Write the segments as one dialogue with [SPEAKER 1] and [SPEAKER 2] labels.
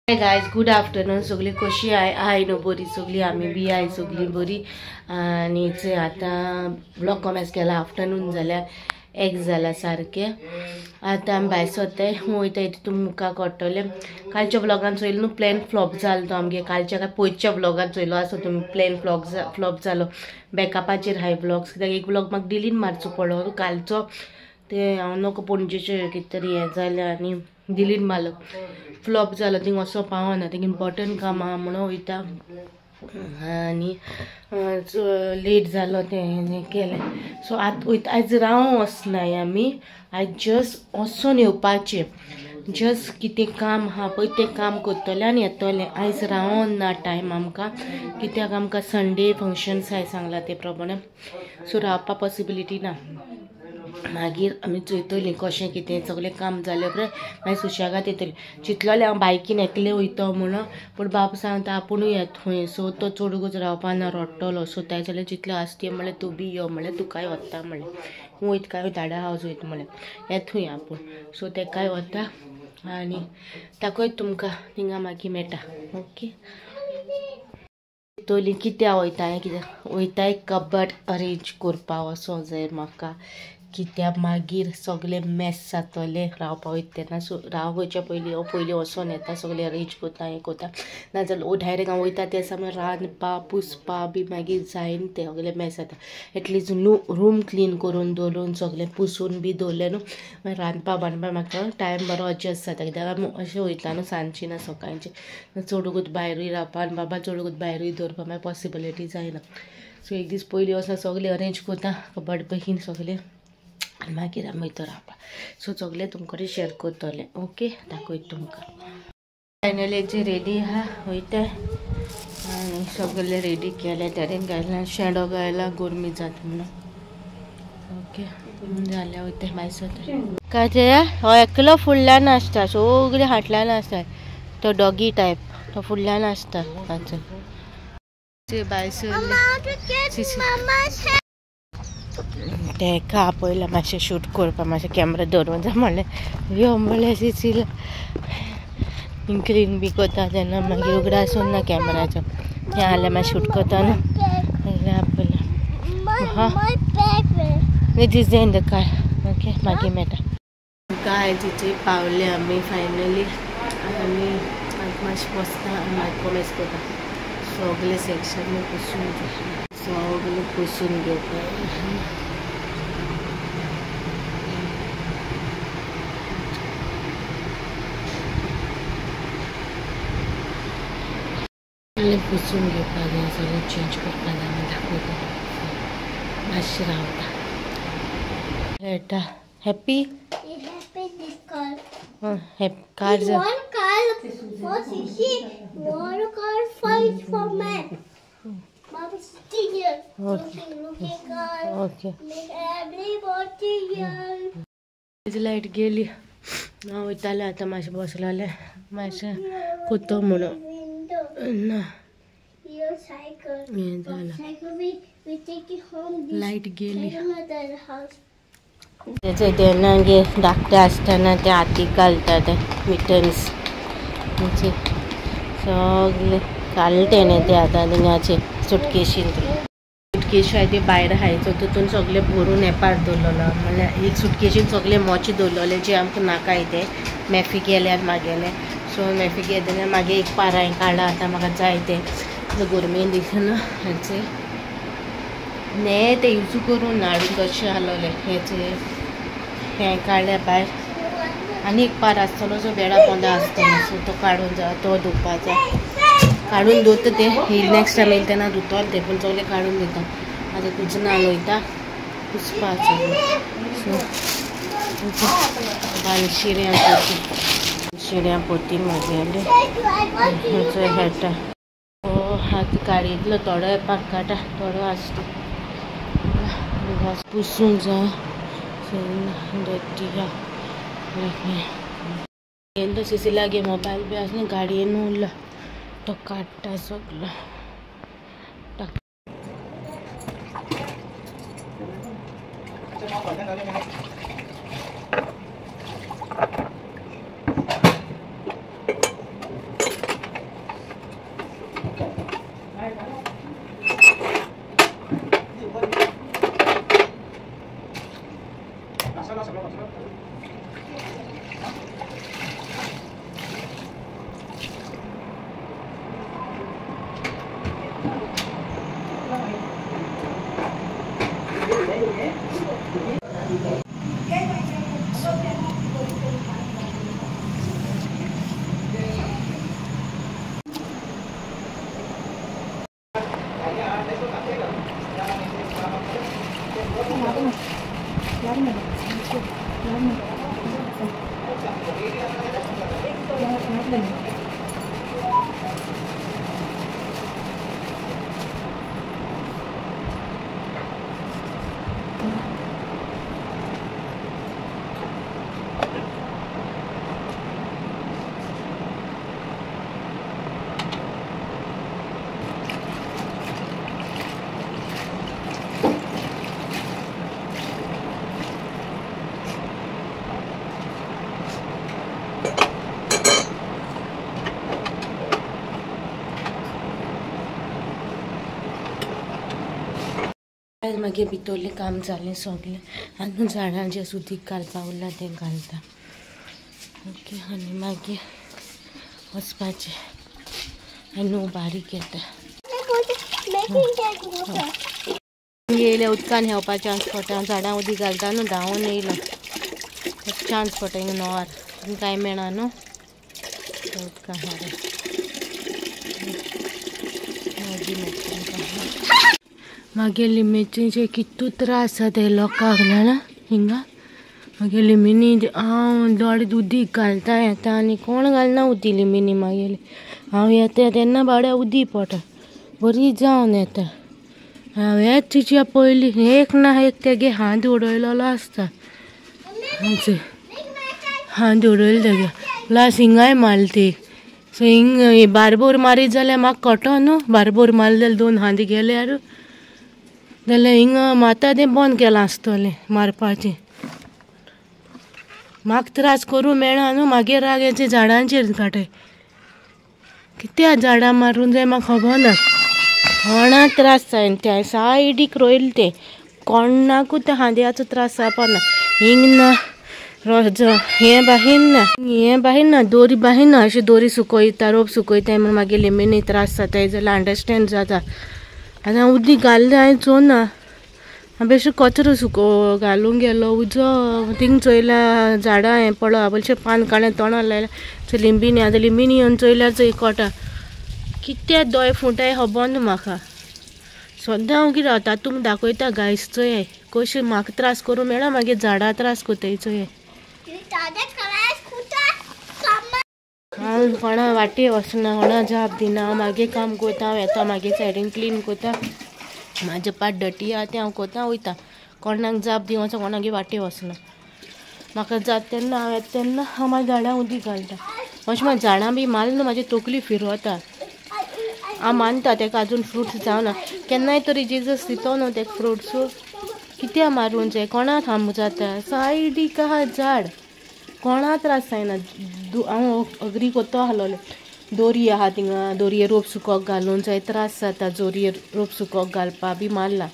[SPEAKER 1] Hi guys, good afternoon. सगळी कशी आहे न्हू बरी सगळी. आमी बी आहे सगळी बरी. आणि आतां ब्लॉग कॉमेंस केला. आफ्टरनून जाल्यार एक जाला सारके. आतां आमी भायर सरताय वयताय तितून मुखार कोट्टले. कालच्या ब्लॉगान चोयलो न्हू प्लॅन फ्लॉप जालो तो आमगे. कालच्या काय पयच्या ब्लॉगान चोयलो आसो तुमी प्लॅन फ्लॉप जालो. बॅकअपाचेर हाय ब्लॉग्स कित्याक एक ब्लॉग म्हाका डिलीट मारचो पडलो कालचो. ते हांव नको पणजेचे कितें तरी हें जालें आनी डिलीट मारलो. फ्लॉप जालो. थिंग वचो पावना. थिंग इम्पॉर्टंट काम आहा म्हणून वयता आनी लेट जालो तें केलें. सो आतां वयता. आयज रावूं वचनाय आमी. आयज जस्ट वचून येवपाचें. जस्ट कितें काम आहा पळय तें काम करतलें आनी येतलें. आयज रावोन ना टायम आमकां कित्याक आमकां संडे फंक्शन्स हाय सांगला ते प्रमाणे. सो रावपा पॉसिबिलिटी ना. मागीर आमी चोयतलीं कशें कितें सगळें काम जालें उपरांत मागीर सुशेगाद येतलीं. चिंतलोलें हांव बायकीन एकलें वयता म्हणून पूण बाब सांगता आपुणूय येत खंय. सो तो चड वगोच रावपा ना रडटलो. सो ताजे जाल्यार चिंतलें आसती म्हणलें तूं बी यो म्हणलें तुकाय वता म्हणलें. वयत काय धाडा हावज वयता म्हणलें येतूय आपूण. सो तेकाय वता आनी ताकय तुमकां थिंगा मागीर मेळटा. ओके तोली कित्या वयताय कित्याक वयताय कबड अरेंज करपा वचो जाय म्हाका. कित्याक मागीर सगळें मॅस जातलें रावपा वयता तेन्ना. सो रावच्या पयलीं वचोन येता सगळें अरेंज कोता हें कोता. नाजाल्यार डायरेक्ट हांव वयता त्या समय रांदपा पुसपा बी मागीर जायन तें सगळें मॅस जाता. एटलीस्ट रूम क्लीन करून दवरून सगळें पुसून बी दवरलें न्हू मागीर रांदपा बांदपा म्हाका टायम बरो एडजस्ट जाता. कित्याक आमी अशें वयता न्हू सांजची ना सकाळचें. चड वगत भायरूय रावपा आनी बाबा चड वगत भायरूय दवरपा मागीर पॉसिबिलिटी जायना. सो एक दीस पयलीं वचून सगळें अरेंज कोता कबड बेगीन सगळें आनी मागीर आमी वयता रावपा. सो सगळें तुमकां शेअर करतलें. ओके दाखयता तुमकां. फायनली जे रेडी आहा वयता आनी सगळें रेडी केलें तेरेन घायला शेडो घायला गोरमी जाता म्हणून. ओके जाल्यार वयता भायर सरता. काय ते हो एकलो फुडल्यान आसता सगळीं फाटल्यान आसता. तो डॉगी टायप तो फुडल्यान आसता. भायर सरले तेका आपयलां मातशें शूट करपा. मातशें कॅमेरा दवरूंक जाय म्हणलें यो म्हणलें सिसीला क्लीन बी कोता तेन्ना मागीर उगडास आसून ना कॅमेराचो. हें जाल्यार मागीर शूट कोता न्हू आपयलां. हा दीस इन द कार. ओके मागीर मेळटा. काय तिचे पावले आमी फायनली. आमी मातशें बसता आनी मागीर कॉमेंट्स कोता. सगळें सेक्शन पुसून सगळें पुसून घेवपा. पुसून घेवपा जाय सगळें चेंज करपा जाय आनी दाखयता मातशें रावता. खेळटा हॅपी कार ओके लायट गेली. हांव वयतालें आतां मातशें बसलोलें मातशें कोतो म्हणून ना हें जालां लायट गेली. तेचे तेन्ना धाकटे आसतना ते हातीक घालता ते मिटन्स सगळे काडले तेणे ते आतां थिंगाचे सुटकेशीन. सुटकेशी हाय ते भायर हायचो तितून सगळें भरून एपार दवरलेलो. म्हणल्यार एक सुटकेशीन सगळें मोचे दवरलेले जे आमकां नाकाय ते मॅफी गेल्यार मागेले. सो मॅफी घेतना मागीर एक पाराय काडला आतां म्हाका जाय ते गोरमेन दिसना हेचे ने ते यूज करून हाडून तशें आसलोलें हेचे हें काडल्या भायर. आनी एक पार आसतलो जो बेडा पोंदा आसतलो. सो तो काडून जाय तो धुवपाचो. काडून दवरता ते नेक्स्ट टायम येयले तेन्ना धुतोले ते पूण सगळें काडून दिता. आतां कुजनान वयता पुसपाचो. सो शिऱ्यां पोती म्हागेली खेळटा. हात काडिल्लो थोडो एपाक काडटा थोडो आसता पुसूंक जाय. तो सिसिलागे मोबायल बी आसा न्ही गाडयेन उरला तो काडटा सगळो. मागे भितरलें काम जालें सगळें आनी झाडां जे सुदीक घालपा उरला तें घालता ओके आनी मागीर वचपाचें आनी बारीक येता येयले उदकान हेवपाचें चान्स पडटा झाडां उदीक घालता न्हू धांवून येयलो चान्स पडटा हिंगा नोवार कांय मेळना न्हू उदकान हाडून मागे लिंबेचे कितू त्रास आसा ते लोकांक जाणा हिंगा मागे लिंबीनी हांव दोड उदीक घालता येता आनी कोण घालना उदी लिंबीनी मागेली हांव येता तेन्ना बाड्या उदी पडटा बरी जावन येता हांवें तिच्या पयलीं एक ना एक तेगे हात उडयलेलो आसता हात उडयले तेगे प्लस हिंगाय मारली ती सो हिंग बारबोर मारीत जाल्यार म्हाका कटो न्हू बारबोर मारले जाल्यार 2 हात गेल्यार जाल्यार हिंगा माता तें बंद केलां आसतलें मारपाचें म्हाका त्रास करूं मेळना न्हू मागीर राग येता झाडांचेर काटे कित्या झाडां मारूंक जाय म्हाका खबर ना कोणा त्रास जायना ते सायडीक रोयले ते कोणाकूच त्या हांद्याचो त्रास जावपा ना हिंग ना हें बाहीन ना दोरी बाहीन ना अशें दोरी सुकयता रोप सुकयताय म्हूण मागीर लिंबीनी त्रास जाताय जाल्यार अंडरस्टँड जाता आतां उदीक घाललें हांवें चोवना हांव बेश्टो कचरो घालूंक गेलो उजो थिंग चोयल्या झाडां हें पडलो बोलशें पान काडलें तोंडार लायलें लिंबीनी आतां लिंबीनी येवन चोयल्यार चोय कोटा कित्या दोय फुटाय खबर ना म्हाका सद्दां हांव कितें जाता तुमी दाखयता गायस चोय कशें म्हाका त्रास करूं मेळना मागीर झाडां त्रास कोताय चोय हांव कोणा वाटे वचना कोणा जाप दिना हांव मागे काम कोता हांव येता मागे सायडीन क्लीन कोता म्हाजे पाट डटी आहा तें हांव कोता वयता कोणाक जाप दिवं वचोन कोणागे वाटे वचना म्हाका जाता तेन्ना हांव येता तेन्ना हांव म्हाज्या झाडां उदीक घालता अशें म्हाका झाडां बी मारलें न्हू म्हाजी तकली फिरवता हांव मानता तेका आजून फ्रुट्स जावना केन्नाय तरी जेजस दितो न्हू तेका फ्रुट्सू कित्या मारूंक जाय कोणा थांबूं जाता सायडीक आहा झाड कोणा त्रास जायना हांव अग्री कोतो आहलोलें दोरी आहा थिंगा दोरये रोप सुकोक घालूंक जाय त्रास जाता जोरये रोप सुकोक घालपा बी मारला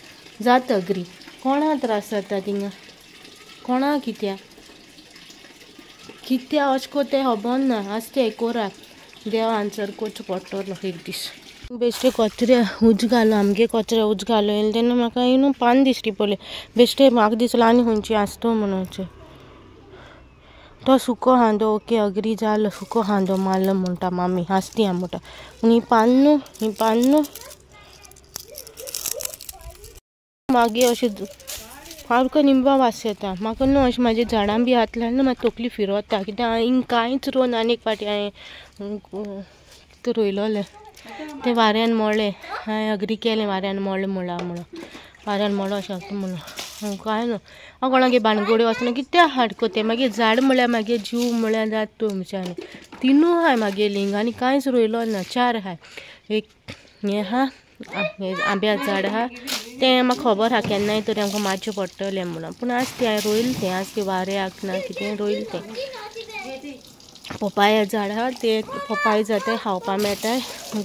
[SPEAKER 1] जाता अग्री कोणा त्रास जाता थिंगा कोणा कित्या अशें कोत्ताय खबर ना आसते कोराक देव आन्सर करचो पडटलो एक दीस बेश्टे कचऱ्या उज घालो आमगे कचऱ्या उज घालो येयले तेन्ना म्हाका न्हू पान दिश्टी पडले बेश्टे म्हाका दिसलो आनी खंयची आसतो म्हणून तो सुको हांदो ओके अग्री जालो सुको हांदो मारलो म्हणटा मामी आसती हांव म्हणटा पूण ही पान न्हू मागीर अशें सारको निंबा वास येता म्हाका न्हू अशें म्हाज्या झाडां बी हात लायले न्हू म्हाका तकली फिरवता कित्याक हिंग कांयच रोवन आनी एक फावटी हांवें रोयलोलें तें वाऱ्यान मोडलें हांवें अग्री केलें वाऱ्यान मोडलें म्हणून वाऱ्यान मोडो अशें म्हणून कांय न्हू हांव कोणागे बाणगोडे वचना कित्याक हाडको तें मागीर झाड म्हळ्यार मागीर जीव म्हळ्यार जाता तुमच्यांनी तिनूय आहाय मागेली हिंगा आनी कांयच रोयलो ना 4 आहाय एक हें आहा आंब्या झाड आहा तें म्हाका खबर आहा केन्नाय तरी आमकां मातशें पडटलें म्हणून पूण आज तें हांवें रोयलें तें आज तें वाऱ्याक ना कितें रोयलें तें पपाया झाड आहा तें पपाय जाताय खावपा मेळटाय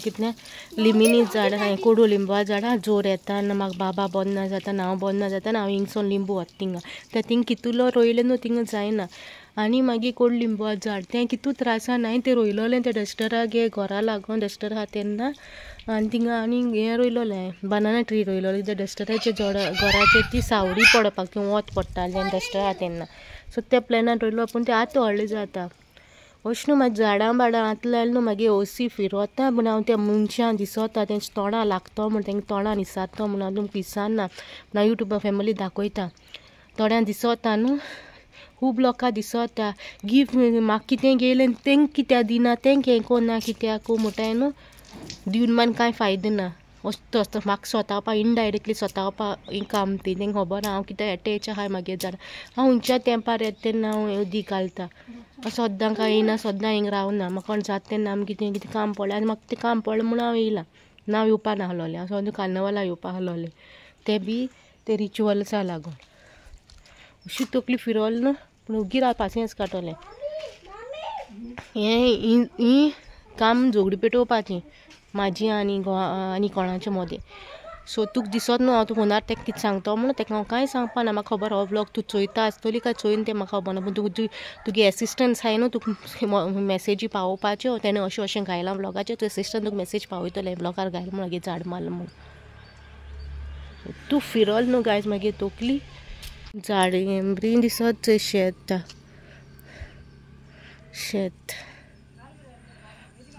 [SPEAKER 1] कितें लिंबिनी झाड आहा कोडू लिंबा झाड आहा जोर येता आनी म्हाका बाबा बंद ना जाता हांव बंद ना जाता आनी हांव हिंगसून लिंबू वता थिंगा तें थिंग कितूलो रोयलें न्हू थिंगा जायना आनी मागीर कोड लिंबू झाड तें कितू त्रास आहा हांवें तें रोयलोलें तें डस्टराक हे घरा लागून डस्टर आहा तेन्ना आनी थिंगा आनी हें रोयलोलें बनाना ट्री रोयलोलें त्या डस्टराच्या घराचेर ती सावळी पडपाक थंय वत पडटालें डस्टर आहा तेन्ना सो त्या प्लॅनान रोयलो पूण तें आतां व्हडलें जाता अशें न्हू म्हाज्या झाडां बाडां आतलें न्हू मागीर हरशीं फिरता पूण हांव त्या मनशां दिसता तेंच्या तोंडां लागतो म्हण तेंच्या तोंडां दिसता म्हण हांव तुमकां विचारना हांव युट्यूबा फॅमिली दाखयता थोड्यांक दिसता न्हू खूब लोकांक दिसता गिफ्ट म्हाका कितें गेलें तेंक कित्याक दिना तेंक हें कोन्ना कित्याक म्हणटाय न्हू दिवन मान कांय फायदो ना अशें म्हाका स्वतावपा इनडायरेक्टली स्वतावपा काम ती तेंका खबर हांव कितें एटेच आहाय मागीर झाडां हांव खंयच्या तेंपार येता तेन्ना हांव उदीक घालता सद्दां कांय येयना सद्दां हिंग रावना म्हाका कोण जाता तेन्ना आमी कितें कितें काम पडलें आनी म्हाका तें काम पडलें म्हूण हांव येयलां ना येवपा नाहलोलें हांव सद्दां कार्नवाला येवपा आहलोलें ते बी ते रिच्युअल्सा लागून अशी तकली फिरोल न्हू पूण उगी राव पासियेंस काडटलें हें काम झगडी पेटोवपाचीं म्हाजी आनी कोणाचें मोदें सो तुका दिसत न्हू हांव तुका फोनार तेका कितें सांगतो म्हणून तेका हांव कांय सांगपा ना म्हाका खबर हो ब्लॉग तूं चोयता आसतली काय चोयन तें म्हाका खबर ना पूण तुगे एसिस्टंट्स आहाय न्हू तुका मॅसेजी पावोवपाच्यो तेणें अशें अशें घायलां ब्लॉगाचेर तूं एसिस्टंट तुका मॅसेज पावयतलें ब्लॉगार घायल म्हूण मागीर झाड मारलें म्हूण तूं फिरोल न्हू गायज मागीर तकली झाड बरी दिसत चोय शेत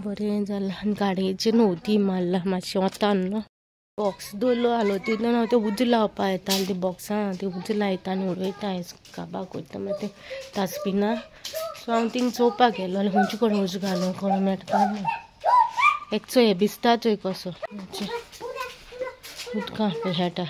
[SPEAKER 1] बरें जालां आनी गाडयेचेर न्हू उदी मारलां मातशें वतान न्हू बॉक्स दवरलो हालोती हांव तें उजो लावपा येता ते बॉक्सां ते उजो लायता आनी उडयता काबाक वयता मागीर तें डस्टबिना सो हांव थिंग चोवपाक गेलो जाल्यार खंयचे कोण उजो घालूं कोण मेळटा ना एक चोय हे दिसता चोय कसो उदकां हेटा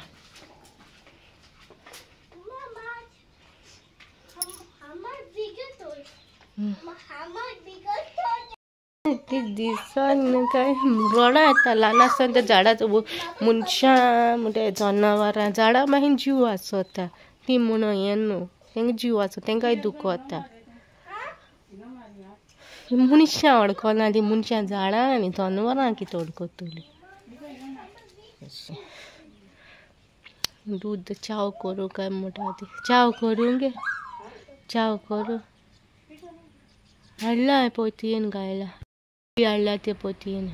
[SPEAKER 1] दिसान काय रोडां येता ल्हान आसतना त्या झाडाचो मनशां म्हणटा जनावरां झाडां मागीर जीव आसता ती म्हण हें न्हू तेंका जीव आसता तेंकाय दूख वता मनशां अडकोना ती मनशां झाडां आनी जनावरां कितें अडकतली दूद चाव करूं काय म्हणटा ती चाव करूं गे चाव करूं हाडला पोतयेन गायला हाडला ते पोतयेन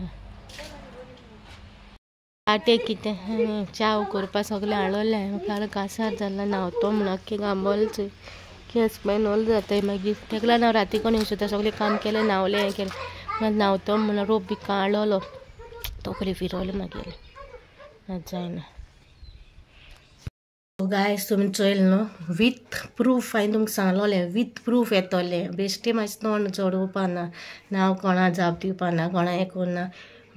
[SPEAKER 1] आटे कितें चाव करपा सगलें हाडलें म्हाका कासार जालां न्हांवतो म्हण आख्खें घामोल चोय केस मेनोल जाताय मागीर तेका लागून हांव राती कोण सुद्दां सगलें काम केलें न्हांवलें हें केलें मागीर न्हांवतो म्हण रोप बी काडलो तकली फिरवलें मागीर जायना गायस तुमी चोयल न्हू वीथ प्रूफ हांवें तुमकां सांगलोलें वीथ प्रूफ येतोलें बेश्टें म्हाजें तोंड चडोवपा ना हांव कोणा जाप दिवपा ना कोणा हें करना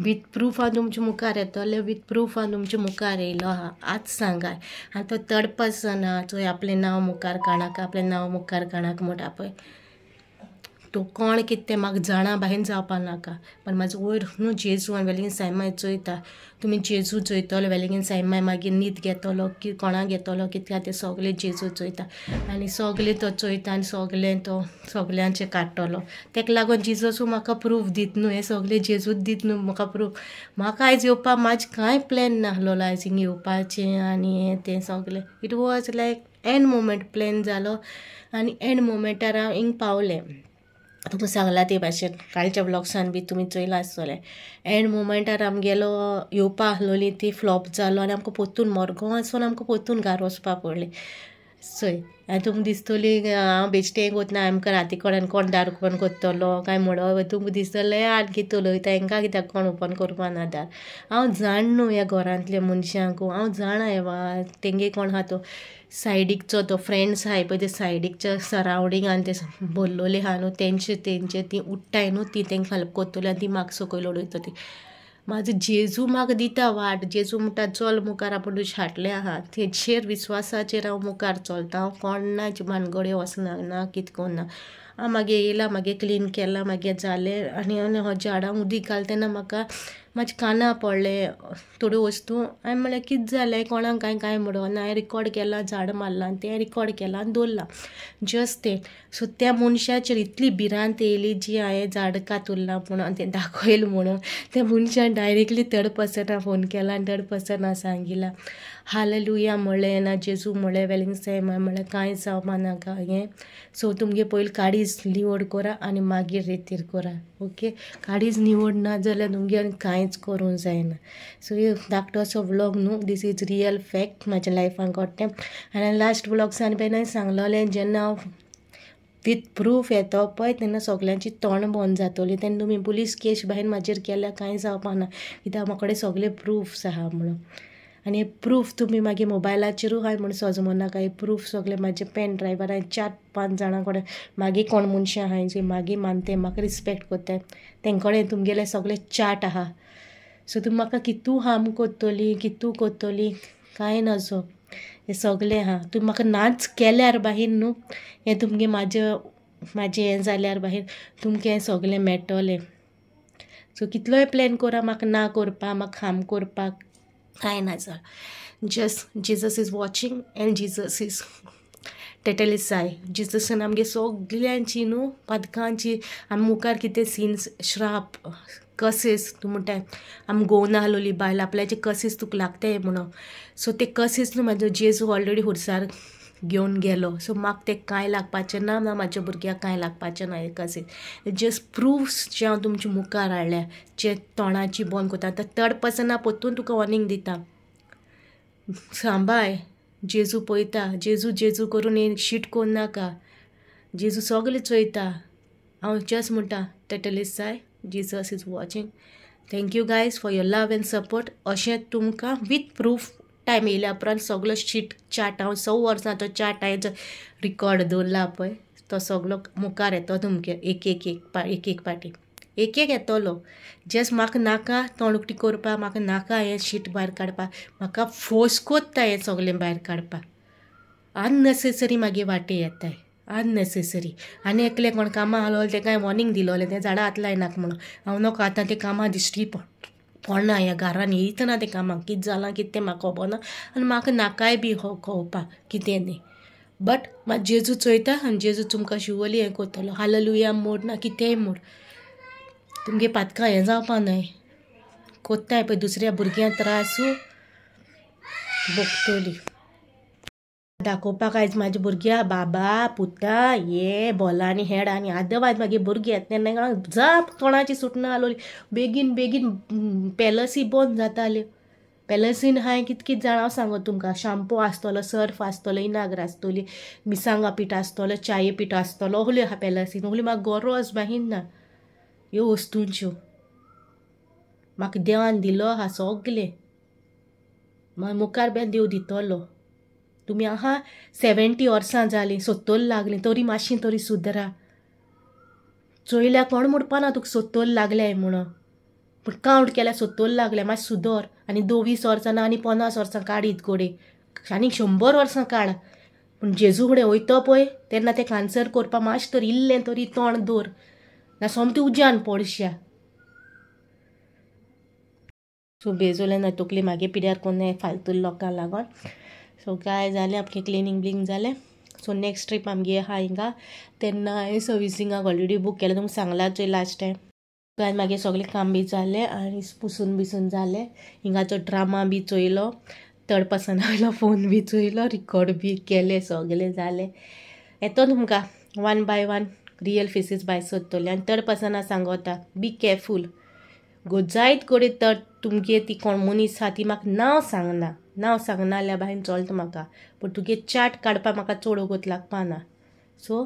[SPEAKER 1] वीथ प्रूफ हांव तुमच्या मुखार येतोलें वीथ प्रूफ हांव तुमच्या मुखार येयलो आहा आज सांगाय आनी तो थर्ड पर्सन आहा चोय आपलें नांव मुखार काणाक आपलें नांव मुखार काणाक म्हणटा पळय तो कोण कितें तें म्हाका जाणा भायर जावपा नाका पण म्हाजो वयर न्हू जेजू आनी वेलेगीन सायमाय चोयता तुमी जेजू चोयतलो वेलेगीन सायमाय मागीर न्हीद घेतलो की कोणाक घेतलो कित्याक तें सगलें जेजू चोयता आनी सगलें तो चोयता आनी सगलें तो सगल्यांचें काडटलो तेका लागून जेजूस म्हाका प्रूफ दीत न्हू हें सगलें जेजूच दीत न्हू म्हाका प्रूफ म्हाका आयज येवपा म्हाजें कांय प्लॅन नाहलोलो आयज हिंग येवपाचें आनी हें तें सगलें it was like end moment plan जालो आनी एंड मोमेंटार हांव हिंग पावलें तुका सांगला ते भाशेन कालच्या ब्लॉग्सान बी तुमी चोयलां आसतलें एंड मोमेंटार आमगेलो येवपा आहलोली ती फ्लॉप जालो आनी आमकां पोत्तून मोरगांव वचून आमकां पोत्तून घार वचपा पडलें चोय आनी तुमकां दिसतली हांव बेश्टें कोत्ता आमकां राती कोणान कोण दार ओपन करतलो काय म्हणो तुमकां दिसतलें आनी कितें उलयता हांकां कित्याक कोण ओपन करपा ना दार हांव जाण न्हू ह्या घरांतल्या मनशांक हांव जाणा हें तेंगे कोण आहा तो सायडीकचो तो फ्रेंड्स आहाय पळय ते सायडीकच्या सरावंडिंगान ते भरलोले आहा न्हू तेंचे ती उठ्ठाय न्हू ती तेंकां हेल्प कोत्तली आनी ती म्हाका सकयल उडयता ती म्हाजो जेजू म्हाका दिता वाट जेजू म्हणटा चल मुखार आपूण तुजें हाटलें आहा तेचेर विस्वासाचेर हांव मुखार चलता हांव कोणाचे भानगड्यो वचना ना कितें कोन्ना हांव मागीर येयलां मागीर क्लीन केलां मागीर जालें आनी हो झाडांक उदीक घाल तेन्ना म्हाका म्हाजे काना पडले थोड्यो वस्तू हांवें म्हणलें कितें जालें कोणाक कांय म्हणून हांवें रिकॉर्ड केलां झाड मारलां आनी तें रिकॉर्ड केलां आनी दवरलां जस्ट तें सो त्या मनशाचेर इतली भिरांत येयली जी हांवें झाड कातुरलां म्हणून तें दाखयलें म्हणून त्या मनशान डायरेक्टली थर्ड पर्सना फोन केला आनी थर्ड पर्सना सांगिलां हालेलुया म्हणलें ना जेजू म्हणलें वेलिंग सायमा म्हणलें कांय जावपा नाका हें सो तुमगे पयलीं काडीज निवड करा आनी मागीर रेतीर करा ओके काडीज निवड ना जाल्यार तुमगे कांयच करूंक जायना सो हे धाकटोसो व्लॉग न्हू दीस इज रियल फॅक्ट म्हाज्या लायफान घडटें आनी लास्ट व्लॉग्सान पळय हांवें सांगलोलें जेन्ना हांव विथ प्रूफ येतो पळय तेन्ना सगल्यांची तोंड बंद जातली तेन्ना तुमी पुलीस केस भायर म्हाजेर केल्यार कांय जावपा ना कित्याक म्हाका कडेन सगळे प्रूफ्स आहा म्हणून आनी हे प्रूफ तुमी मागीर मोबायलाचेरूय हाय म्हूण सजमो नाका हे प्रूफ सगळे म्हाजे पेन ड्रायव्हर हांवें 4-5 जाणां कडेन मागीर कोण मनशां आहाय जी मागीर मानते म्हाका रिस्पेक्ट कोत्ताय तेंकडेन तुमगेले सगळे चाट आहा सो तुमी म्हाका कितू हार्म कोत्तली कितू कोत्तली कांय नजो हे सगळे आहा तुमी म्हाका नाच केल्यार भायर न्हू हें तुमगे म्हाजें हें जाल्यार भायर तुमकां हें सगळें मेळटलें सो कितलोय प्लॅन करा म्हाका ना करपा म्हाका हार्म करपाक कांय ना just Jesus is watching and Jesus is टेटलीच जाय जिजसान आमगे सगल्यांची न्हू पातकांची आमी मुखार कितें सिन्स श्राप कसीस तूं म्हणटाय आमी गोवन आहलोली बायल आपल्याचे कसीस तुका लागताय म्हणून सो ते कसीस न्हू म्हाजो जेजू ऑलरेडी हुर्सार घेवन गेलो सो म्हाका ते कांय लागपाचें ना म्हाज्या भुरग्याक कांय लागपाचें ना हे कसीस जस्ट प्रूफ्स जे हांव तुमच्या मुखार हाडल्या जे तोंडाची बंद कोता आतां 3rd पर्सना पोत्तून तुका वॉर्निंग दिता सांबाळ जेजू पळयता जेजू जेजू करून हे शीट कोन्न नाका जेजू सगळें चोयता हांव जस्ट म्हणटा टेटलीस जाय Jesus is watching. Thank you guys for your love and support. अशें तुमकां विथ प्रूफ टायम येयल्या उपरांत सगळो शीट चाट हांव 6 वर्सां तो चाट हांवें जो रिकॉर्ड दवरला पळय तो सगळो मुखार येतो तुमगे एक पाटी एक येतलो जस्ट म्हाका नाका तोंडुकटी करपा म्हाका नाका हें शीट भायर काडपाक म्हाका फोर्स कोत्ता हें सगळें भायर काडपाक अननेसेसरी मागीर वाटे येताय अननेसेसरी आनी एकले कोण कामां आहलोले तेका हांवें वॉर्निंग दिलोलें तें झाडां हात लायनाका म्हणून हांव नोको आतां तें कामां दिश्टी पडना ह्या घरान येयतना तें कामां कितें जालां कितें तें म्हाका खबर ना आनी म्हाका नाकाय बी कळपाक कितें न्ही बट म्हाका जेजू चोयता आनी जेजू तुमकां शिवोली हें कोत्तलो हालेलुया मोड ना कितेंय मोड तुमगे पातकां हें जावपा न्हय कोत्ताय पळय दुसऱ्या भुरग्यांक त्रासू भोगतली दाखोवपाक आयज म्हाज्या भुरग्यां बाबा पुता हे बॉलांनी हेड आनी आदवायज मागीर भुरगीं येता तेन्ना जाप तोंडाची सुटना आलोली बेगीन बेगीन पॅलसी बंद जाताल्यो पॅलसीन हांवें कितें जाणां हांव सांगो तुमकां शॅम्पू आसतलो सर्फ आसतलो इनागर आसतली मिरसांगा पीठ आसतलो चाये पीठ आसतलो असल्यो आहा पॅलसीन असल्यो म्हाका गरज बाहीन ना ह्यो वस्तूंच्यो म्हाका देवान दिलो आहा सगलें म्हाका मुखार बेन देव दितलो तुमी आहा 70 वर्सां जालीं 70 लागलीं तरी मातशीं तरी सुदरा चोयल्या कोण म्हणपा ना तुका 70 लागल्याय म्हणून पूण कावंट केल्यार 70 लागल्या मातशें सुदर आनी 20 वर्सां ना आनी 50 वर्सां काडीत गोडे आनी 100 वर्सां काड पूण जेजू फुडें वयतो पळय तेन्ना तें आन्सर करपा मातशें तरी इल्लें तरी तोंड दवर ना सोमतें उज्यान पडश्या सो बेजोलें ना तकली मागीर पिड्यार कोन्ने फालतू लोकांक लागोन सो काय जालें आमगे क्लिनींग ब्लिंग जालें सो नेक्स्ट ट्रीप आमगे आहा हिंगा तेन्ना हांवें सर्विसिंगाक ऑलरेडी बूक केलें तुमकां सांगलां चोय लास्ट टायम काय मागीर सगळें काम बी जालें आनी पुसून बिसून जालें हिंगाचो ड्रामा बी चोयलो 3rd पर्सना वयलो फोन बी चोयलो रिकॉर्ड बी केलें सगलें जालें येतो तुमकां 1 by 1 रियल फेसीस भायर सोदतली आनी 3rd पर्सना सांगोता बी केरफूल गो जायत कोडे तर तुमगे ती कोण मनीस आहा ती म्हाका नांव सांगना जाल्यार भायर चलता म्हाका पूण तुगे चाट काडपाक म्हाका चड वगत लागपा ना सो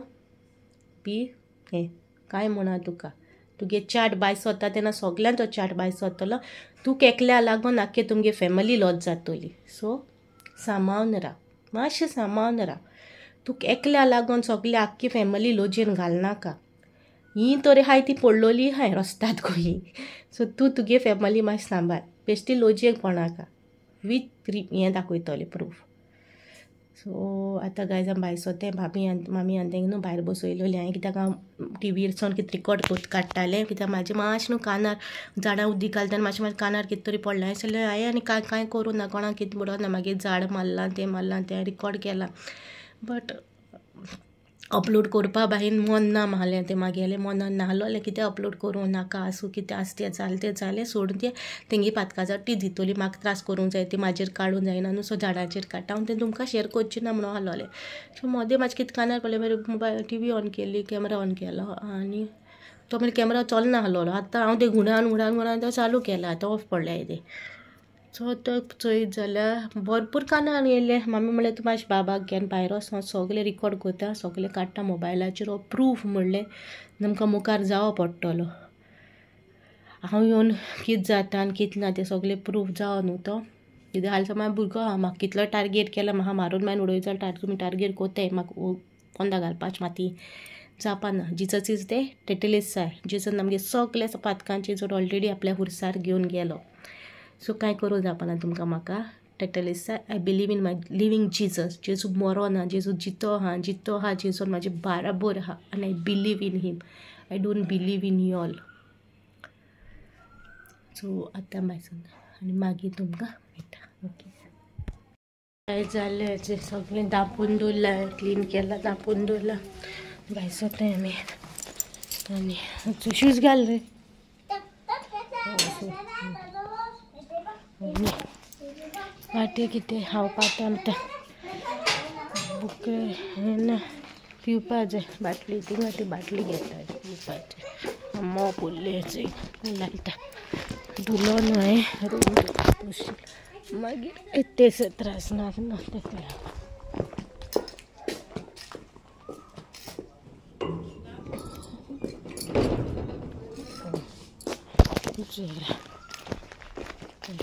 [SPEAKER 1] बी हें कांय म्हणा तुगे चाट भायर सोदता तेन्ना सगल्यांचो चाट भायर सोदतलो तूं एकल्या लागून आख्खे तुमगे फॅमिली लॉस जातली सो सांबाळून राव मातशें सांबाळून राव तुका एकल्या लागून सगळें आख्खी फॅमिली लोजयेन घालनाका ही तरी हाय ती पडलोली हाय रस्त्यात खंयी सो तूं तुगे फॅमिली मातशें सांबाळ बेश्टी लोजयेक पडनाका विथ हें दाखयतलें प्रूफ सो आतां गायज हांव भायर सोदें मामी आनी तेंक न्हू भायर बसयलोली हांवें कित्याक हांव टीव्हीरसून कितें रिकॉर्ड काडटालें कित्याक म्हाजें मातशें न्हू कानार झाडां उदीक घालतना मातशें कानार कितें तरी पडलें हांवें जाल्यार हांवें आनी कांय करूं ना कोणाक कितें म्हणून ना मागीर झाड मारलां तें रिकॉर्ड केलां बट अपलोड करपा भायर मन ना मागलें तें मागेलें मनान नाहलोलें कितें अपलोड करूं नाका आसूं कितें आसा तें जालें सोडून तें तेंगी पातका ती दितली म्हाका त्रास करूंक जाय ती म्हाजेर काडूंक जायना न्हू सो झाडाचेर काडटा हांव तें तुमकां शेअर करचें ना म्हणून आहलोलें सो मोदें म्हाजें कितें कानार पडलें मागीर मोबायल टीव्ही ऑन केली कॅमेरा ऑन केलो आनी तो मागीर कॅमेरा चलना आहलोलो आतां हांव तें घुणान तो चालू केला आतां ऑफ पडलें तें चोयत जाल्यार भरपूर कानां येयले. मम्मी म्हणलें तूं म्हाज्या बाबाक घेवन भायर वच, हांव सगळें रिकॉर्ड करता, सगळें काडटा मोबायलाचेर. हो प्रूफ म्हणलें तुमकां मुखार जावो पडटलो. हांव येवन कितें जाता आनी कितें ना तें सगळें प्रूफ जावो न्हू तो. कितें हाल समज भुरगो आहा, म्हाका कितलो टार्गेट केला, म्हाका मारून मारून उडय जाल्यार तुमी टार्गेट कोत्ताय, म्हाका कोंदा घालपाचें माती जावपाना. जिचस इज ते टेटलीस जाय. जिचस आमगे सगळे पातकांचे जर ऑलरेडी आपल्या हुरसार घेवन गेलो, सो कांय करूं जावपाना तुमकां. म्हाका टेटलीस जाय. I believe in my living Jesus. जेजू मरो ना, जेजू जितो आहा जेजून म्हाजे बाराबर आहा आनी I believe in him. I don't believe in you all. So आतां बायसून आनी मागीर तुमकां मेळटा. ओके, काय जालें हेजें सगळें धांपून दवरलां, क्लीन केलां, धांपून दवरलां. भायर सरताय आमी आनी शूज घाल रे. वाटे कितें खावपाक आमटां बुकळे पिवपा जाय. बाटली थिंगा ती बाटली घेता पिवपाची. मोप उरलें घालता. धुलो न्हू हांवें रूम मागीर तेसो त्रास नासना तेका लागून.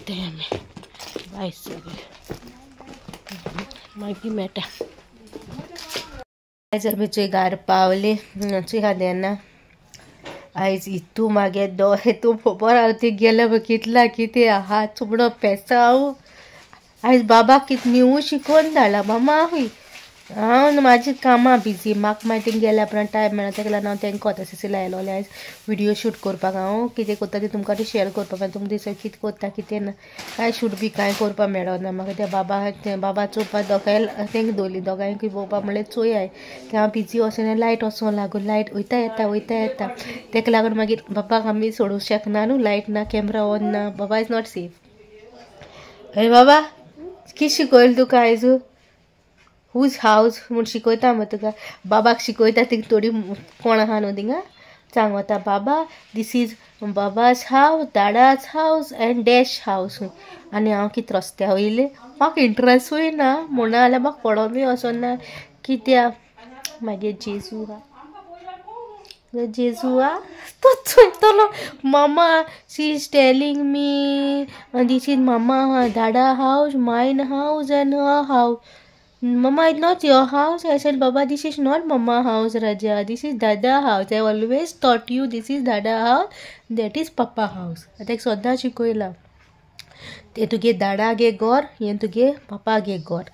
[SPEAKER 1] ते आमी भायर सगळे मागीर मेळटा. आयज आमी चोय पावली. चोय खाद्याना आयज हितू मागे हितू खबर हांव थंय गेले पळय कितला कितें आहा चुबडो पेसा. हांव आयज बाबाक कितें न्यू शिकोवन धाडला. मामा हूय हांव म्हाजी कामां बिजी. म्हाका मागीर थिंग गेल्या उपरांत टायम मेळना, तेका लागून हांव तेंका कोता सिसीला आयलोलें आयज विडियो शूट करपाक. हांव कितें करता तें तुमकां ती शेअर करपाक. तुमकां दिसता कितें करता कितें ना, कांय शूट बी कांय करपाक मेळना म्हाका. त्या बाबा चोवपा दोगांय तेंका दवरली. दोगांयकूय पळोवपा म्हणलें चोय आय तें हांव बिजी वचून लायट वचूंक लागून लायट वयता येता. तेका लागून मागीर बाबाक आमी सोडूंक शकना न्हू. लायट ना, कॅमेरा ऑन ना. बाबा इज नॉट सेफ. अरे बाबा कितें शिकयलें तुका आयज? हूज हावज म्हूण शिकयता मग तुका. बाबाक शिकयता थिंगा थोडी कोण आहा न्हू थिंगा सांग वता. Baba this is Baba's house, Dada's house and Dash house. आनी हांव कितें रस्त्या वयलें म्हाका इंट्रस्टूय ना म्हणून जाल्यार म्हाका पडोवंकय वचोना. कित्याक मागीर जेजू आहा तो चोयतलो. Mama she is telling me this is mama Dada house, mine house and her house. Mama, it's not your house. I said, Baba, this is not Mama house, Raja. This is Dada house. I always taught you this is Dada house. That is Papa house. आता एक सद्दां शिकयला. ते तुगे दाडागे घर, हें तुगे पापागे घर.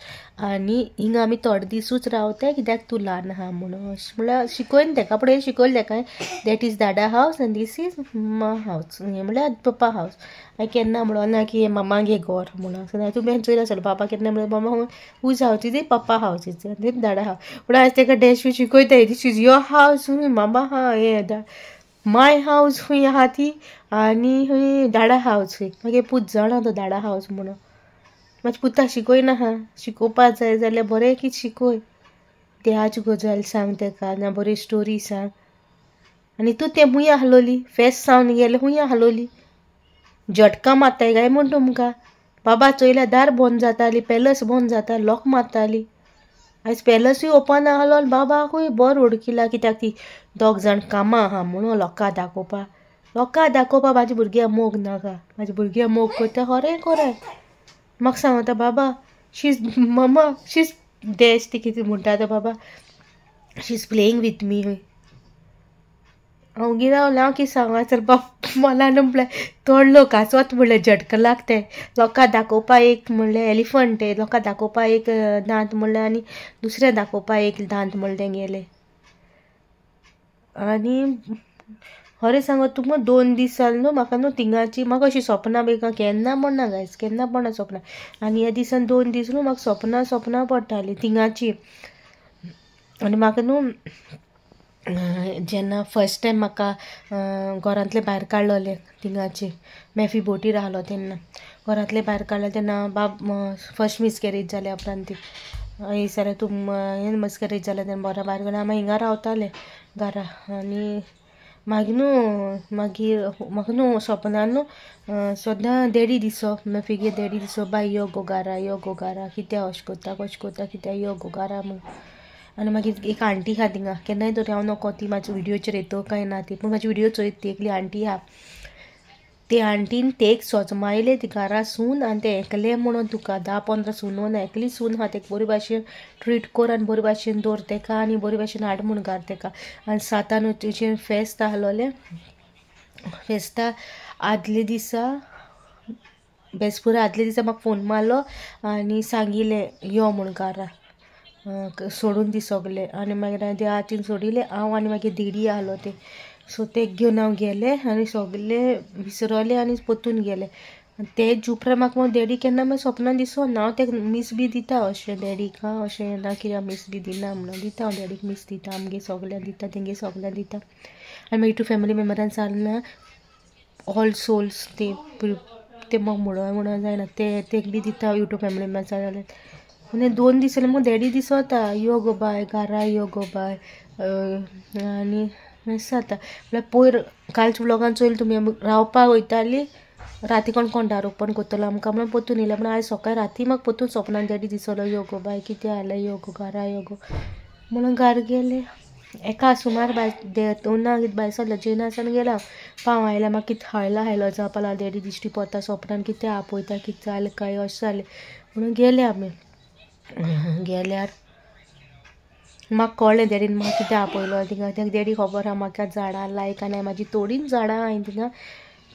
[SPEAKER 1] आनी हिंगा आमी थोडे दिसूच रावताय कित्याक तूं ल्हान आहा म्हणून. म्हळ्यार शिकयन तेका फुडें शिकयलें तेका दॅट इज दाडा हावज आनी दीस इज मम्मा हावज. हें म्हळ्यार पप्पा हावज. हांवें केन्ना म्हणोना की हें मम्मागे घर म्हणून. तूं बेन चोयला आसलो बाबा केन्ना म्हणलें mama whose house is papa house is Dada house. पूण आयज तेका डॅश शिकयताय this is your house. Mama हा हें माय हावज खंय आहा ती आनी खंय दाडा हावज खंय. मागीर पूत जाणा तो दाडा हावज म्हणून. म्हाज्या पुताक शिकयना हा. शिकोवपा जाय जाल्यार बरें कितें शिकय. देवाची गजाल सांग तेका ना बरी स्टोरी सांग. आनी तूं तें हुंय हालोली फेस्त सावन गेलें हुंय हालोली. झटका मारताय काय म्हूण तुमकां. बाबा चोयल्यार दार बंद जाताली, पॅलस बंद जाता, लॉक मारताली. आयज पॅलसूय ओपन आहलो आनी बाबाकूय बरो उडकिला कित्याक ती दोग जाण कामां आहा म्हणून लोकांक दाखोवपा म्हाज्या भुरग्यां मोग नाका. म्हाज्या भुरग्यां मोग करता खरें खरें. म्हाका सांगता Baba she is mama she is Dash ती कितें म्हणटा आतां Baba she is playing with me. हांव गिरावलें हांव कितें सांगा तर बाप मला न्हू म्हणल्यार थोडे लोक आसत म्हणल्यार झटका लागताय. लोकांक दाखोवपा एक म्हणल्यार एलिफंट लोकांक दाखोवपा एक दांत म्हणल्यार आनी दुसरें दाखोवपा एक दांत म्हणलें तेंगेलें. आनी खरें सांगत तुमकां 2 दीस जालें न्हू म्हाका न्हू थिंगाची म्हाका अशी सपनां बेगा केन्ना पडना गायज केन्ना पडना सपनां. आनी ह्या दिसान 2 दीस न्हू म्हाका सपनां पडटालीं थिंगाची. आनी म्हाका न्हू जेन्ना फस्ट टायम म्हाका घरांतले भायर काडलोलें थिंगाची मॅफी बोटी रावलो तेन्ना घरांतले भायर काडले तेन्ना फस्ट मिसकॅरेज जाल्या उपरांत ती जाल्यार तूं हें मिसकॅरेज जालें तेन्ना बरो भायर गेलो. हांव हिंगा रावतालें घरा. आनी मागीर म्हाका सपनान सदां डॅडी दिसो फिगे डॅडी दिसो बाय यो गोगारा कित्या अशें कोत्ता कित्या यो गोगारा म्हूण आनी मागीर एक आंटी आहा थिंगा केन्नाय तरी हांव नोको ती म्हाज्या विडियोचेर येतो काय ना ती पूण म्हाजी विडियो चोयत ती एकली आंटी आहा ते आंटीन तेक सोजमायले ती घरा सून आनी ते एकले म्हणून तुका 10-15 सून ना एकली सून आहा तेका बरे भाशेन ट्रीट कर आनी बरे भाशेन दवर तेका आनी बरे भाशेन हाड म्हूण घाल तेका आनी 7 तुजें फेस्त आहलोलें फेस्ता आदले दिसा बेसपुरा आदले दिसा म्हाका फोन मारलो आनी सांगिल्लें यो म्हूण घरा सोडून दी सगलें आनी मागीर हांवें त्या हातीन सोडिल्लें हांव आनी मागीर दिडी आहलो ते सो ते घेवन हांव गेलें आनी सगलें विसरलें आनी पोत्तून गेलें तेच उपरांत म्हाका डॅडी केन्ना मागीर सपनान दिसोना हांव तेका मीस बी दिता अशें डॅडीक अशें ना कित्याक मीस बी दिना म्हणून दिता हांव डॅडीक मीस दिता आमगे सगल्यांक दिता तेंगे सगल्यांक दिता आनी मागीर 2 फॅमिली मेंबरान जालें ऑल सोल्स ते म्हाका म्हणून जायना तेक बी दिता यूट्यूब फॅमिली मेंबर जाल्यार आनी 2 दीस जाले म्हाका डॅडी दिसोता यो गो बाय घरा यो गो बाय आनी जाता म्हळ्यार पयर कालच्या व्लॉगान चोयलें तुमी रावपाक वयतालीं राती कोण दार ओपन कोत्तलो आमकां म्हणून पोत्तून येयलें पूण आयज सकाळीं राती म्हाका पोत्तून सपनान डॅडी दिसलो यो गो बाय कितें जालें यो गो घरा यो गो म्हणून घरा गेलें एका सुमार भायर 2 भायर सरलें जेनासान गेलां पाव आयल्या म्हाका कितें हायलो जावपा लागलो डॅडी दिश्टी पडटा सपनान कितें आपयता कितें जालें काय अशें जालें म्हणून गेले आमी गेल्यार म्हाका कळ्ळें डॅडीन म्हाका कितें आपयलो थिंगा तेका डॅडी खबर आहा म्हाका झाडां लायक आनी म्हाजी थोडींच झाडां हांवें थिंगा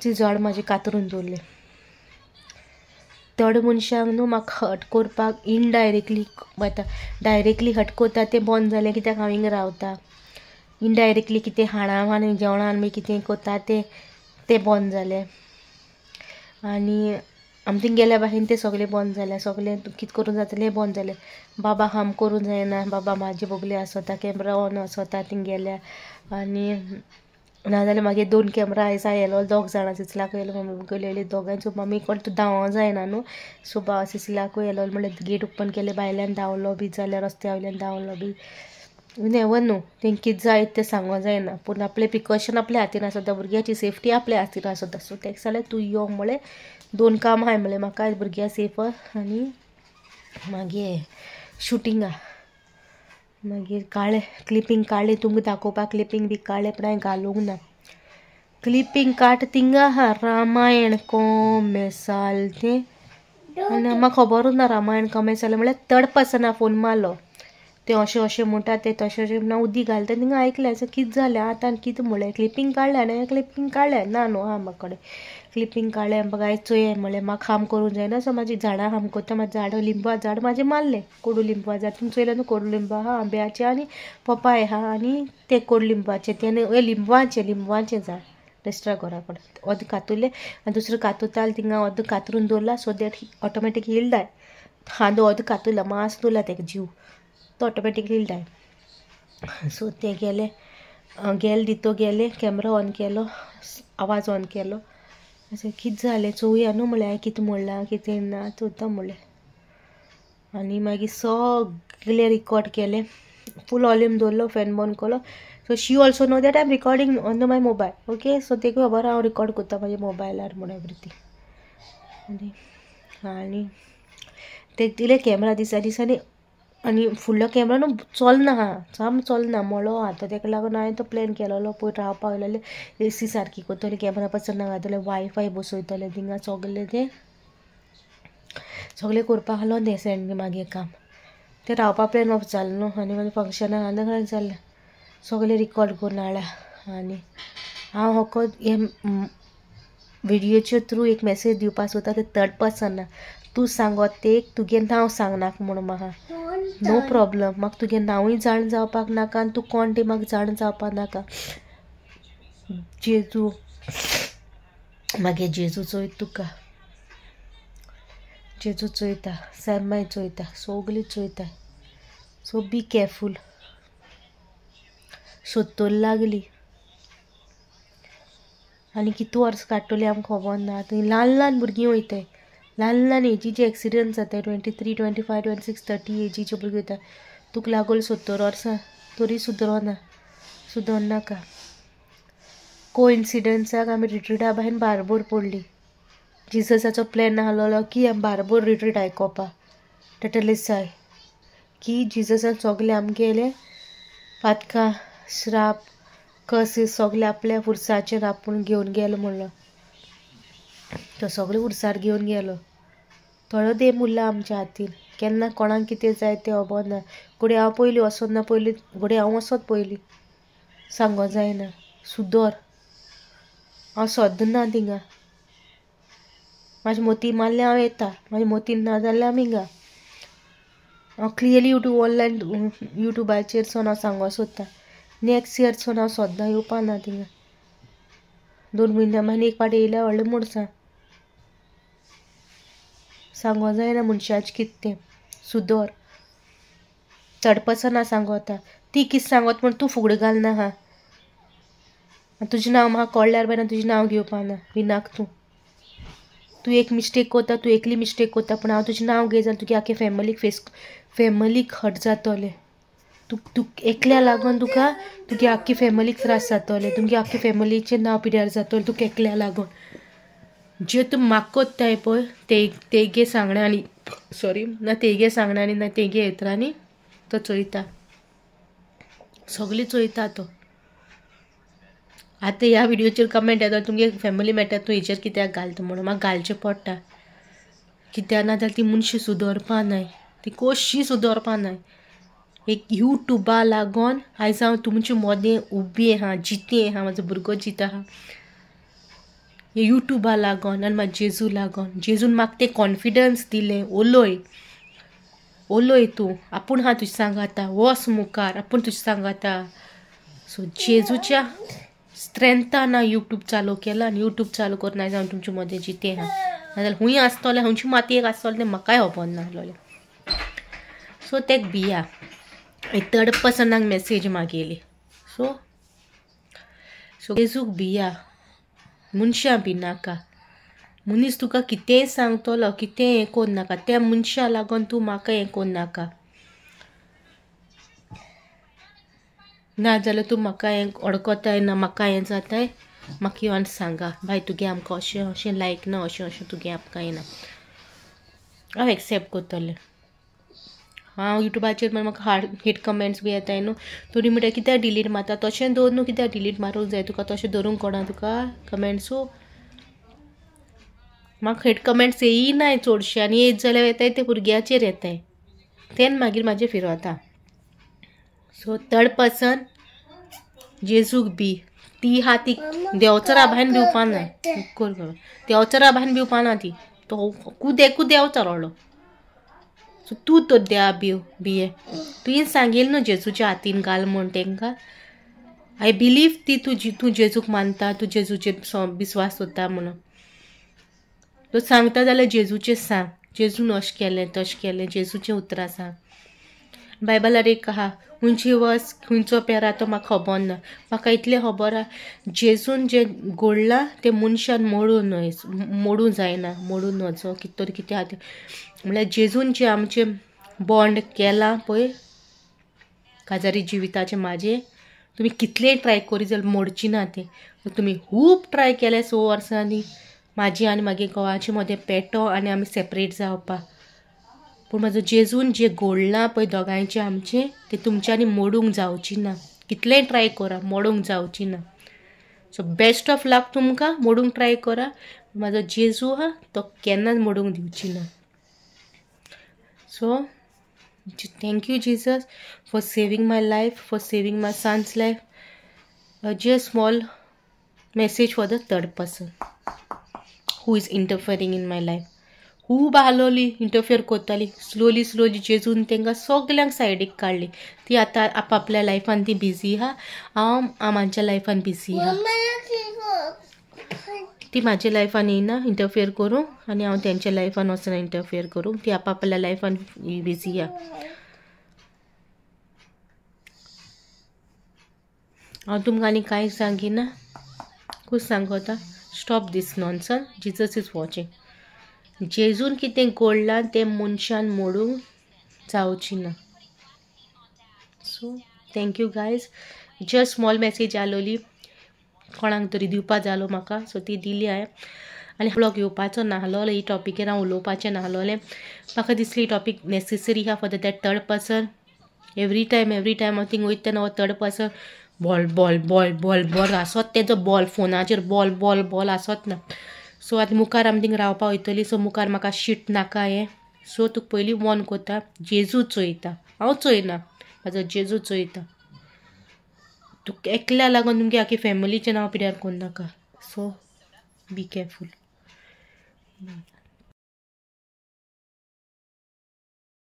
[SPEAKER 1] ती झाड म्हाजी कातरून दवरलें थोडे मनशांक न्हू म्हाका हट करपाक इनडायरेक्टली वता डायरेक्टली हट कोता तें बंद जालें कित्याक हांव हिंगा रावता इनडायरेक्टली कितें हाडां आनी जेवणान बी कितें कोता तें बंद जालें आनी आमी थिंग गेल्या भाशेन तें सगलें बंद जालें सगलें कितें करून जातलें बंद जालें बाबा हाम करूं जायना बाबा म्हाजे बोगले आसोता कॅमेरा ऑन आसोता थिंग गेल्या आनी नाजाल्यार मागीर 2 कॅमेरा आयसा येयलो 2 जाणां सिसलाक येयलो मम्मी गेलेली दोगांयचो मम्मी कोण तूं धांवो जायना न्हू सो बाबा सिसलाकूय येयलो म्हणल्यार गेट ओपन केलें भायल्यान धांवलो बी जाल्यार रस्त्या वयल्यान धांवलो बी नेवर न्हू तेंक कितें जायत तें सांगो जायना पूण आपलें प्रिकॉशन आपल्या हातीन आसता भुरग्याची सेफ्टी आपल्या हातीन आसता सो तेका जाल्यार तूं यो म्हणलें 2 काम आहाय म्हणलें म्हाका भुरग्यां सेफ आनी मागीर शुटिंगा मागीर काळें क्लिपींग काडलें तुमकां दाखोवपाक क्लिपींग बी काडलें पूण हांवें घालूंक ना क्लिपींग काट थिंगा आहा रामायण कोमेसाल तें आनी म्हाका खबरूच ना रामायण कोमेसाल म्हणल्यार तडपासना फोन मारलो तें अशें म्हणटा तें तशें म्हणून उदी घालता थिंगा आयकलें सो कितें जालें आतां कितें म्हणलें क्लिपींग काडलें आनी क्लिपींग काडलें ना न्हू आहा म्हाका कडेन क्लिपींग काडलें म्हाका आयज चोय म्हणलें म्हाका हाम करूंक जायना सो म्हाजी झाडां हाम कोत्ता म्हाजें झाड लिंबा झाड म्हाजें मारलें कोडू लिंबा झाड तुमी चोयलें न्हू कोडू लिंबा आहा आंब्याचें आनी पपाय आहा आनी तें कोडू लिंबाचें तें लिंबवाचें झाड रेस्ट्रा घरा कडेन अर्द कातुलें आनी दुसरें कातुताल थिंगा अर्द कातरून दवरला सो दॅट ऑटोमॅटीक हिलदाय हांदो अर्द कातुला मास दवरला तेका जीव तो ऑटोमॅटीक हिलदाय सो तें गेलें दितो गेलें कॅमेरा ऑन केलो आवाज ऑन केलो अशें कितें जालें चोवया न्हू म्हणलें हांवें कितें म्हणलां कितें ना चोवता म्हणलें आनी मागीर सगलें रिकॉर्ड केलें फूल वॉल्यूम दवरलो फॅन बंद केलो so she also know that I am recording on my mobile okay so तेका खबर हांव रिकॉर्ड करता म्हाज्या मोबायलार म्हणून एवरीथींग आनी तेका दिलें कॅमेरा दिसांनी आनी फुडलो कॅमेरा न्हू चलना हा साम चलना मोळो हा तो तेका लागून हांवें तो प्लॅन केलोलो पयर रावपाक वयलेलें एसी सारकी करतलें कॅमेरा पसना घातलें वायफाय बसयतलें थिंगा सगलें करपाक आहलो तें सेंड मागीर काम तें रावपा प्लॅन ऑफ जालें न्हू आनी मागीर फंक्शनाक आनी जालें सगलें रिकॉर्ड करून हाडल्या आनी हांव होको हे विडियोचे थ्रू एक मेसेज दिवपाक सोदता तें 3rd पर्सन तूं सांगो तेक तुगे नांव सांगनाका म्हणून म्हाका नो प्रॉब्लम म्हाका तुगे नांवूय जाण जावपाक नाका आनी तूं कोण तें म्हाका जाण जावपाक नाका जेजू मागे जेजू चोयता तुका जेजू चोयता सारमाय चोयता सगलीं चोयता सो बी केअरफूल 70 लागली आनी कितू वर्स काडटली आमकां खबर ना थंय ल्हान भुरगीं वयताय ल्हान एजीचे एक्सिडेंट जाताय 23, 25, 26, 30 एजीचे भुरगीं वयता तुका लागून 70 वर्सां तरी सुदरनाका कोइन्सिडन्साक आमी रिट्रीटा भायर बारबोर पडली. जिजसाचो प्लॅन आसलो की आमी बारबोर रिट्रीट आयकोपा टटलिसाय की जिजसान सगले आमगेले पातकां श्राप कसे सगले आपल्या उर्साचेर आपूण घेवन गेलो म्हणलो. तो सगळे उर्सार घेवन गेलो. थोडो दे उरला आमच्या हातीन. केन्ना कोणाक कितें जाय तें खबर ना. घोडये हांव पयलीं वचत ना पयलीं घोडये हांव वचत पयलीं सांगो जायना. सुदोर हांव सोदना थिंगा. म्हाजे मोती मारल्यार हांव येता. म्हाजे मोतीन ना जाल्यार आमी हिंगा. हांव क्लियरली ऑनलायन युट्यूबाचेर सोन हांव सांगो सोदतां. नेक्स्ट इयर सोन हांव सोदना येवपा ना थिंगा. 2 म्हयन्या मागीर एक पाटी येयल्यार व्हडलें मोडसां. सांगो जायना मनशाचें कितें तें. सुदोर तडपसना सांगोता. ती कितें सांगोत म्हण तूं फुगड घालना हा. तुजें नांव म्हाका कळल्यार बाय तुजें नांव घेवपा ना. विनाक तूं एक मिस्टेक कोता तूं एकली मिस्टेक कोता पूण हांव तुजें नांव घे जाल्यार तुगे आख्खे फॅमिलीक हट जातोलें. तूं एकल्या लागून तुगे आख्खी फॅमिलीक त्रास जातोले. तुमगे आख्खे फॅमिलीचें नांव पिड्यार जातोलें तुका एकल्या लागून. जे तूं म्हाका कोत्ताय पळय तेगे सांगणांनी ना तेगे सांगणांनी ना तेगे हेतरांनी तो चोयता. सगळीं चोयता तो. आतां ह्या व्हिडिओचेर कमेंट येता तुमगे फॅमिली मेळटा तूं हेचेर कित्याक घालता म्हणून. म्हाका घालचें पडटा. कित्याक ना जाल्यार ती मनशी सुदरपा नाय. ती कशी सुदरपा नाय. एक यूट्यूबा लागून आयज हांव तुमचे मोदें उबी आहा जितें आहा. म्हाजो भुरगो जिता आहा हे यूट्यूबा लागून आनी म्हाजे जेजू लागून. जेजून म्हाका तें कॉन्फिडन्स दिलें. उलोय तूं आपूण आहा तुजें सांगाता. वच मुखार आपूण तुजें सांगाता. सो जेजूच्या स्ट्रेंथान हांव यूट्यूब चालू केला आनी यूट्यूब चालू करून आयज हांव तुमचे मोदें जितें आहा. नाजाल्यार खूंय आसतलें खंयची मातयेक आसतलें तें म्हाकाय खबर नासलोलें. सो तेका भिया. Third पर्सनाक message मागयली. सो जेजूक भिया. मनशां भिनाका. मनीस तुका कितेंय सांगतलो कितेंय हें कोन्न नाका. त्या मनशा लागून तूं म्हाका हें कोन्न नाका. नाजाल्यार तूं म्हाका हें अडकोताय ना म्हाका हें जाताय म्हाका येवन सांगा बाय तुगे आमकां अशें अशें लायक ना अशें अशें तुगे आमकां येना. हांव एक्सेप्ट कोत्तलें. हांव युट्यूबाचेर म्हाका हेट कमेंट्स बी येताय न्हू. थोडी म्हणटा कित्याक डिलीट मारता. तशें दवर न्हू कित्याक डिलीट मारूंक जाय तुका तशें धरूंक कोणा तुका कमेंट्सू. म्हाका हेट कमेंट्स येयनाय चडशे आनी येत जाल्यार येताय ते भुरग्याचेर येताय. तेन्ना मागीर म्हाजें फिरवता. सो थर्ड पर्सन जेजूक बी. ती हा ती देंवचारा भायन भिवपा ना. देंवचारा भायन भिवपा ना ती. तो कुदेकू देंवचार व्हडलो. सो तूं तो देवा भिये. तुवें सांगेल न्हू जेजूच्या हातीन घाल म्हूण तेंकां. आय बिलीव तूं जेजूक मानता तूं जेजूचेर विस्वास दवरता म्हणून. तो सांगता जाल्यार जेजूचें सांग. जेजून अशें केलें तशें केलें जेजूचें उतरां सांग. बायबलार एक आहा खंयची वर्स खंयचो पेरा तो म्हाका खबर ना. म्हाका इतलें खबर आहा जेजून जें घोडलां तें मनशान मोडूं जायना. मोडून वचो कितें तरी कितें आहा तें म्हणल्यार जेजून जें आमचें बॉन्ड केलां पळय काजारी जिविताचें म्हाजें तुमी कितलेंय ट्राय करी जाल्यार मोडची ना तें. तुमी खूब ट्राय केलें 6 वर्सांनी म्हाजी आनी मागे घोवाचें मोदें पेटो आनी आमी सेपरेट जावपाक. पूण म्हाजो जेजून जें घोडलां पळय दोगांयचें आमचें तें तुमच्यांनी मोडूंक जावची ना. कितलेंय ट्राय करा मोडूंक जावची ना. सो बेस्ट ऑफ लक तुमकां. मोडूंक ट्राय करा. म्हाजो जेजू आहा तो केन्नाच मोडूंक दिवची ना. So thank you Jesus for saving my life for saving my son's life. Just small message for the third person who is interfering in my life. खूब आहलोली इंटरफियर कोत्ताली. स्लोली जेजून तेंकां सगल्यांक सायडीक काडली. ती आतां आपआपल्या लायफान ती बिजी आहा. हांव म्हाज्या लायफान बिजी आहा. ती म्हाज्या लायफान येयना इंटरफियर करूंक आनी हांव तेंच्या लायफान वचना इंटरफियर करूंक. ती आपआपल्या लायफान बिजी आहा. हांव तुमकां आनी कांय सांगिना. खूब सांगता stop this nonsense. Jesus is watching. जेजून कितें घोडलां तें मनशान मोडूंक जावची ना. So thank you guys. Just small message आलोली. कोणाक तरी दिवपा जालो म्हाका, सो ती दिली हांवें. आनी ब्लॉग येवपाचो नाहलोले, ही टॉपिकेर हांव उलोवपाचें नाहलोलें. म्हाका दिसली ही टॉपीक नेसेसरी हा for that third person. Every time हांव थिंग वयता तेन्ना हो third person ball ball ball ball ball आसत, तेजो बॉल फोनाचेर बॉल बॉल बॉल आसत ना. सो आतां मुखार आमी थिंग रावपा वयतली, सो मुखार म्हाका शीट नाका हें. सो तुका पयलीं वॉर्न कोत्ता, जेजू चोयता, हांव चोयना, म्हाजो जेजू चोयता. तुका एकल्या लागून तुमगे आख्खी फॅमिलीचें नांव पिड्यार कोन्नाका. सो बी केअरफूल.